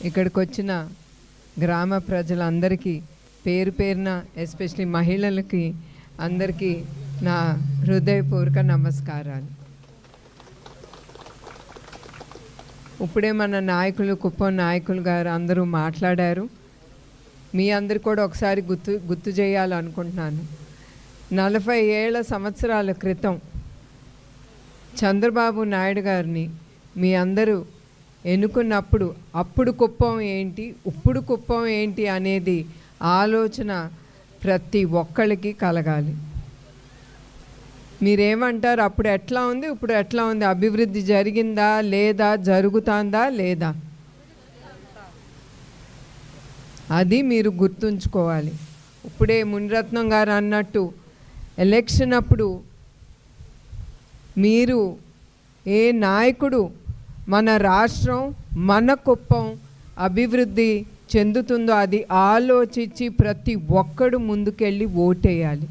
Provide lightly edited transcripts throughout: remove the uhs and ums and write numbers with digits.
ఇక్కడికి వచ్చిన గ్రామ ప్రజలందరికీ పేరు పేరున, ఎస్పెషలీ మహిళలకి అందరికీ నా హృదయపూర్వక నమస్కారాలు. ఇప్పుడే మన నాయకులు, కుప్పం నాయకులు గారు అందరూ మాట్లాడారు. మీ అందరు కూడా ఒకసారి గుర్తు చేయాలనుకుంటున్నాను. 40 సంవత్సరాల క్రితం చంద్రబాబు నాయుడు గారిని మీ అందరూ ఎన్నుకున్నప్పుడు అప్పుడు కుప్పం ఏంటి, ఇప్పుడు కుప్పం ఏంటి అనేది ఆలోచన ప్రతి ఒక్కరికి కలగాలి. మీరేమంటారు? అప్పుడు ఎట్లా ఉంది, ఇప్పుడు ఎట్లా ఉంది? అభివృద్ధి జరిగిందా లేదా, జరుగుతుందా లేదా? అది మీరు గుర్తుంచుకోవాలి. ఇప్పుడే మునిరత్నం గారు అన్నట్టు ఎలక్షన్ అప్పుడు మీరు ఏ నాయకుడు మన రాష్ట్రం, మన కుప్పం అభివృద్ధి చెందుతుందో అది ఆలోచించి ప్రతి ఒక్కడు ముందుకెళ్ళి ఓటేయాలి.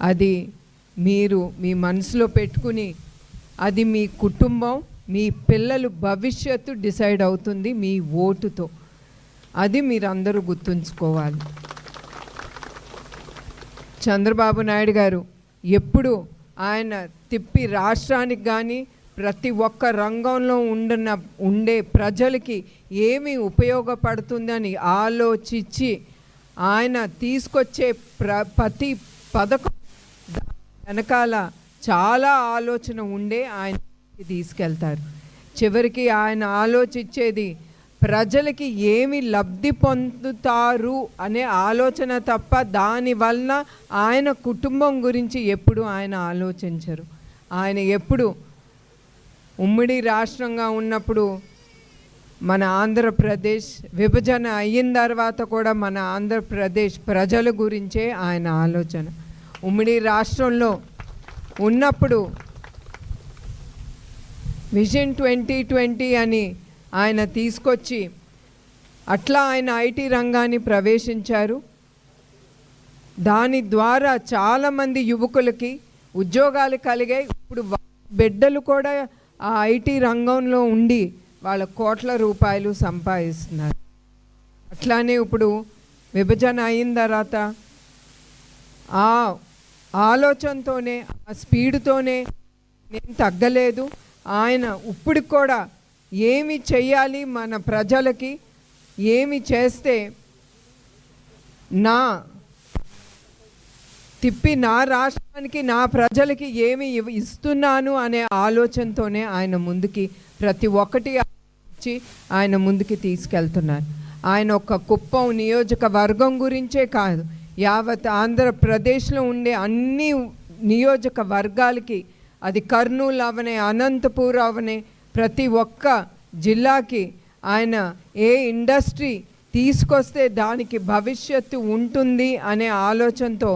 అది మీరు మీ మనసులో పెట్టుకుని, అది మీ కుటుంబం, మీ పిల్లలు భవిష్యత్తు డిసైడ్ అవుతుంది మీ ఓటుతో. అది మీరందరూ గుర్తుంచుకోవాలి. చంద్రబాబు నాయుడు గారు ఎప్పుడు ఆయన తిప్పి రాష్ట్రానికి కానీ ప్రతి ఒక్క రంగంలో ఉండే ప్రజలకి ఏమి ఉపయోగపడుతుందని ఆలోచించి ఆయన తీసుకొచ్చే ప్రతి పథకం వెనకాల చాలా ఆలోచన ఉండే ఆయన తీసుకెళ్తారు. చివరికి ఆయన ఆలోచించేది ప్రజలకి ఏమి లబ్ధి పొందుతారు అనే ఆలోచన తప్ప దానివల్ల ఆయన కుటుంబం గురించి ఎప్పుడు ఆయన ఆలోచించరు. ఆయన ఎప్పుడు ఉమ్మడి రాష్ట్రంగా ఉన్నప్పుడు మన ఆంధ్రప్రదేశ్ విభజన అయిన తర్వాత కూడా మన ఆంధ్రప్రదేశ్ ప్రజల గురించే ఆయన ఆలోచన. ఉమ్మడి రాష్ట్రంలో ఉన్నప్పుడు విజన్ 2020 అని ఆయన తీసుకొచ్చి అట్లా ఆయన ఐటీ రంగాన్ని ప్రవేశించారు. దాని ద్వారా చాలామంది యువకులకి ఉద్యోగాలు కలిగాయి. ఇప్పుడు బిడ్డలు కూడా ఆ ఐటీ రంగంలో ఉండి వాళ్ళ కోట్ల రూపాయలు సంపాదిస్తున్నారు. అట్లానే ఇప్పుడు విభజన అయిన తర్వాత ఆ ఆలోచనతోనే, ఆ స్పీడ్తోనే నేను తగ్గలేదు. ఆయన ఇప్పుడు కూడా ఏమి చెయ్యాలి, మన ప్రజలకి ఏమి చేస్తే నా రాష్ట్రానికి, నా ప్రజలకి ఏమి ఇస్తున్నాను అనే ఆలోచనతోనే ఆయన ముందుకి ప్రతి ఒక్కటి ఇచ్చి ఆయన ముందుకి తీసుకెళ్తున్నారు. ఆయన ఒక కుప్పం నియోజకవర్గం గురించే కాదు, యావత్ ఆంధ్రప్రదేశ్లో ఉండే అన్ని నియోజకవర్గాలకి, అది కర్నూలు అవనే, అనంతపూర్ అవనే, ప్రతి ఒక్క జిల్లాకి ఆయన ఏ ఇండస్ట్రీ తీసుకొస్తే దానికి భవిష్యత్తు ఉంటుంది అనే ఆలోచనతో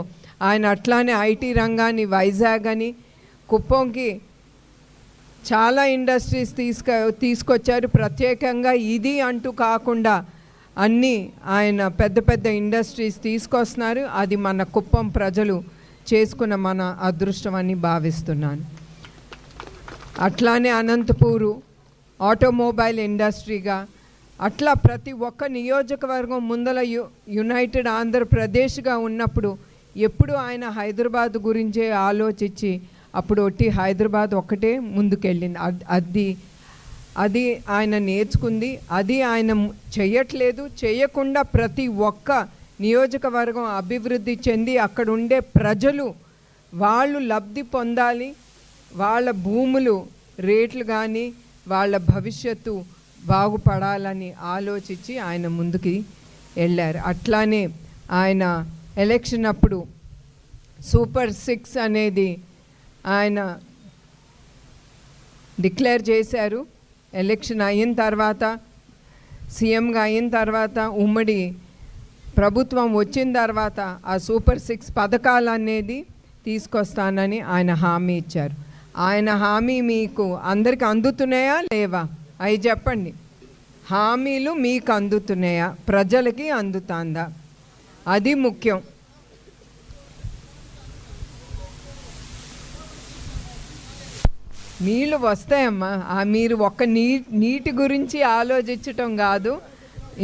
ఆయన అట్లానే ఐటీ రంగాన్ని వైజాగ్ అని, కుప్పంకి చాలా ఇండస్ట్రీస్ తీసుకొచ్చారు. ప్రత్యేకంగా ఇది అంటూ కాకుండా అన్నీ ఆయన పెద్ద పెద్ద ఇండస్ట్రీస్ తీసుకొస్తున్నారు. అది మన కుప్పం ప్రజలు చేసుకున్న మన అదృష్టం అని భావిస్తున్నాను. అట్లానే అనంతపూరు ఆటోమొబైల్ ఇండస్ట్రీగా, అట్లా ప్రతి ఒక్క నియోజకవర్గం ముందల యునైటెడ్ ఆంధ్రప్రదేశ్గా ఉన్నప్పుడు ఎప్పుడు ఆయన హైదరాబాద్ గురించే ఆలోచించి అప్పుడు ఒట్టి హైదరాబాద్ ఒక్కటే ముందుకెళ్ళింది. అది ఆయన నేర్చుకుంది. అది ఆయన చేయట్లేదు. చేయకుండా ప్రతి ఒక్క నియోజకవర్గం అభివృద్ధి చెంది అక్కడ ఉండే ప్రజలు వాళ్ళు లబ్ధి పొందాలి, వాళ్ళ భూములు రేట్లు కానీ వాళ్ళ భవిష్యత్తు బాగుపడాలని ఆలోచించి ఆయన ముందుకి వెళ్ళారు. అట్లానే ఆయన ఎలక్షన్ అప్పుడు సూపర్ 6 అనేది ఆయన డిక్లేర్ చేశారు. ఎలక్షన్ అయిన తర్వాత, సీఎంగా అయిన తర్వాత, ఉమ్మడి ప్రభుత్వం వచ్చిన తర్వాత ఆ సూపర్ 6 పథకాలు అనేది తీసుకొస్తానని ఆయన హామీ ఇచ్చారు. ఆయన హామీ మీకు అందరికి అందుతున్నాయా లేవా? అవి చెప్పండి. హామీలు మీకు అందుతున్నాయా? ప్రజలకి అందుతుందా? అది ముఖ్యం. నీళ్ళు వస్తాయమ్మా. మీరు ఒక్క నీటి గురించి ఆలోచించటం కాదు,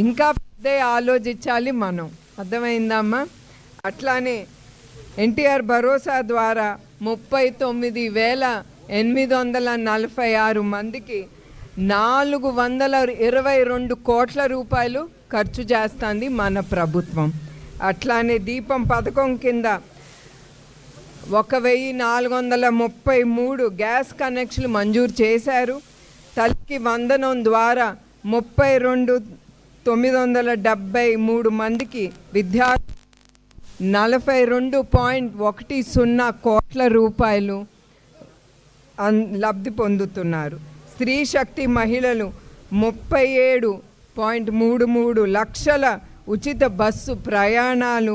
ఇంకా పెద్ద ఆలోచించాలి మనం. అర్థమైందమ్మా? అట్లానే ఎన్టీఆర్ భరోసా ద్వారా 39,846 మందికి 422 కోట్ల రూపాయలు ఖర్చు చేస్తుంది మన ప్రభుత్వం. అట్లానే దీపం పథకం కింద 1,433 గ్యాస్ కనెక్షన్లు మంజూరు చేశారు. తల్లికి వందనం ద్వారా 32,973 మందికి విద్యార్థులు 42.10 కోట్ల రూపాయలు లబ్ధి పొందుతున్నారు. స్త్రీ శక్తి మహిళలు 37.33 లక్షల ఉచిత బస్సు ప్రయాణాలు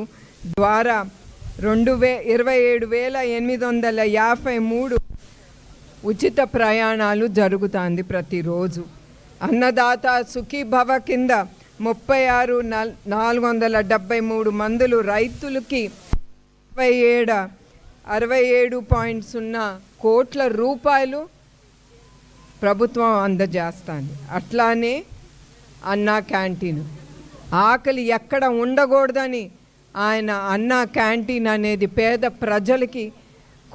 ద్వారా 27,853 ఉచిత ప్రయాణాలు జరుగుతుంది ప్రతిరోజు. అన్నదాత సుఖీభవ కింద 36,473 మందులు రైతులకి 67.0 కోట్ల రూపాయలు ప్రభుత్వం అందజేస్తుంది. అట్లానే అన్నా క్యాంటీన్, ఆకలి ఎక్కడ ఉండకూడదని ఆయన అన్నా క్యాంటీన్ అనేది పేద ప్రజలకి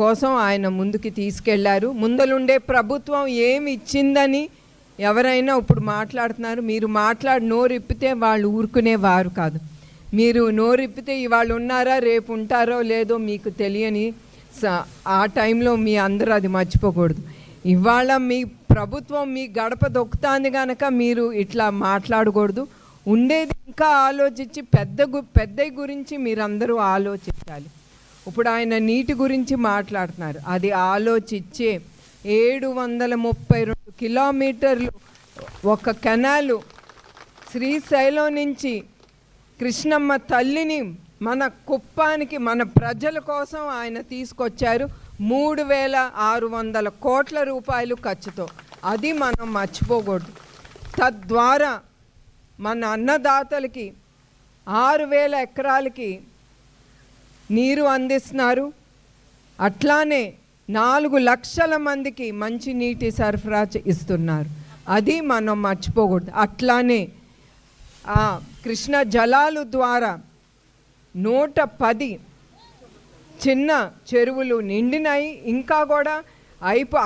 కోసం ఆయన ముందుకి తీసుకెళ్లారు. ముందలుండే ప్రభుత్వం ఏమి ఇచ్చిందని ఎవరైనా ఇప్పుడు మాట్లాడుతున్నారు. మీరు నోరిప్పితే వాళ్ళు ఊరుకునేవారు కాదు. మీరు నోరిప్పితే ఇవాళ ఉన్నారా, రేపు ఉంటారో లేదో మీకు తెలియని ఆ టైంలో మీ అందరూ అది మర్చిపోకూడదు. ఇవాళ మీ ప్రభుత్వం మీ గడప దొక్కుతాంది కనుక మీరు ఇట్లా మాట్లాడకూడదు. ఉండేది ఇంకా ఆలోచించి పెద్ద గురించి మీరందరూ ఆలోచించాలి. ఇప్పుడు ఆయన నీటి గురించి మాట్లాడుతున్నారు. అది ఆలోచించే 732 కిలోమీటర్లు ఒక కెనాలు శ్రీశైలం నుంచి కృష్ణమ్మ తల్లిని మన కుప్పానికి మన ప్రజల కోసం ఆయన తీసుకొచ్చారు. 3,600 కోట్ల రూపాయలు ఖర్చుతో. అది మనం మర్చిపోకూడదు. తద్వారా మన అన్నదాతలకి 6,000 ఎకరాలకి నీరు అందిస్తున్నారు. అట్లానే 4 లక్షల మందికి మంచి నీటి సరఫరా ఇస్తున్నారు. అది మనం మర్చిపోకూడదు. అట్లానే ఆ కృష్ణ జలాలు ద్వారా 110 చిన్న చెరువులు నిండినాయి. ఇంకా కూడా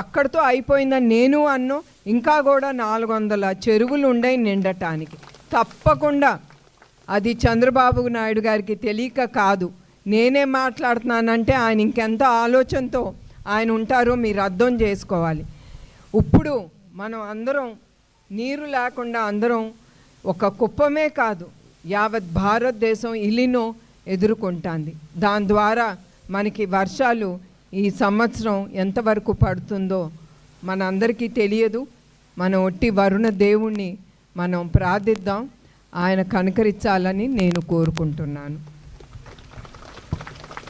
అక్కడితో అయిపోయిందని నేను అన్ను. ఇంకా కూడా 400 చెరువులు ఉన్నాయి నిండటానికి. తప్పకుండా అది చంద్రబాబు నాయుడు గారికి తెలియక కాదు, నేనే మాట్లాడుతున్నానంటే ఆయన ఇంకెంత ఆలోచనతో ఆయన ఉంటారో మీరు అర్థం చేసుకోవాలి. ఇప్పుడు మనం అందరం నీరు లేకుండా అందరం ఒక కుప్పమే కాదు, యావత్ భారతదేశం ఇలినో ఎదుర్కొంటుంది. దాని ద్వారా మనకి వర్షాలు ఈ సంవత్సరం ఎంతవరకు పడుతుందో మనందరికీ తెలియదు. మనం ఒట్టి వరుణ దేవుణ్ణి మనం ప్రార్థిద్దాం, ఆయన కనుకరించాలని నేను కోరుకుంటున్నాను.